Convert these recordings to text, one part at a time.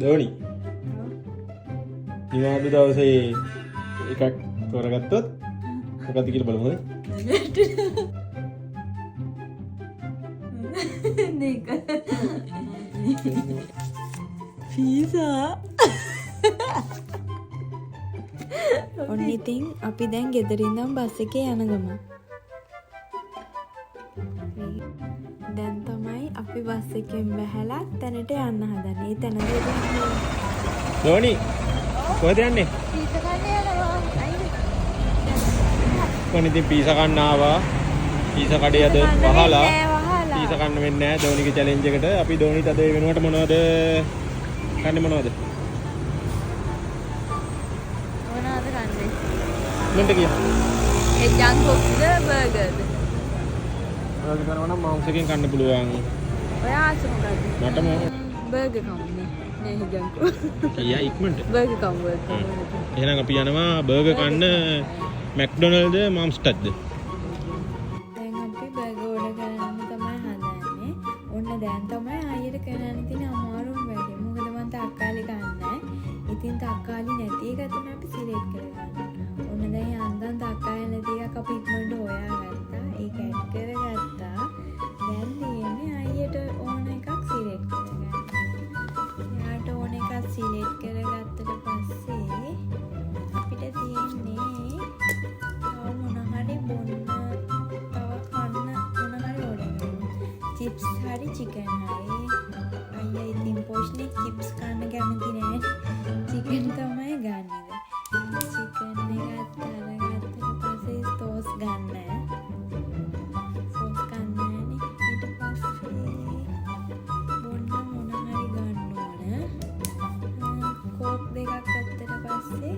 දෝනි. ඊළඟ දවසේ එකක් තෝරගත්තොත් මොකද කියලා බලමු හරි. මේක. පීසා. ඔන්න ඉතින් අපි දැන් ගෙදර ඉඳන් බස් එකේ යන ගමන්. දැන් තමයි අපි බස් එකෙන් බැහැලා තැනට යන්න හදන්නේ. ඒ තැනදී දෝනි කොහෙද යන්නේ? පීසා කන්න යනවා. කොහොමද ඉතින් පීසා කන්න ආවා. පීසා කඩේ අද වහලා. පීසා කන්න වෙන්නේ නැහැ දෝනිගේ චැලෙන්ජ් එකට. අපි දෝනිට අද ඒ වෙනුවට මොනවද කන්නේ මොනවද? මෙන්ට කිය. ඒ ජංක් ෆුඩ්ද බර්ගර්ද? බර්ගර් කරනවා නම් මාංශයෙන් කන්න පුළුවන්. ඔයා ආස මොකද්ද? මට බර්ගර් කම්නේ. නේ ජංක් ෆුඩ්. කීයා ඉක්මනට. බර්ගර් කම් බර්ගර්. එහෙනම් අපි යනවා බර්ගර් කන්න මැක්ඩොනල්ඩ්ද මාම්ස්ටඩ්ද? දැන් අපි බර්ගර් ඕඩර් කරන්න තමයි හදන්නේ. ඔන්න දැන් තමයි ආයෙත් කරන්න තියෙන අමාරුම වැඩේ. මොකද මම තක්කාලි ගන්නෑ. ඉතින් තක්කාලි නැති එක තමයි අපි සිලෙක්ට් කරගන්න. ඔන්න දැන් යන්දන් තක්කාලි නැති එකක් අපි ඉක්මනට හොයාගත්තා. ඒක ඇඩ් කරගත්තා. දැන් තියෙන්නේ ආයෙත් ඕන එකක් සිලෙක්ට් කරගන්න. යාට ඕන එකක් සිලෙක්ට් කරගත්තට පස්සේ අපිට තියෙන්නේ चिप्स हरी चिकन हरी आइए इतनी पोषने चिप्स खाने क्या मिलती है चिकन तो मैं गाने दे चिकन ने गाता पास सॉस गाना है सॉस गाना है ने इट पास बोलना मोना हरी गाना है कोक देगा करते पास से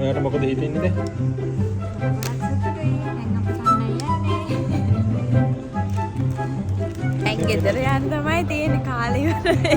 ඔයාට මොකද හිතෙන්නේද? දැන් ගෙදර යන්න තමයි තියෙන කාලේ ඉවරයි.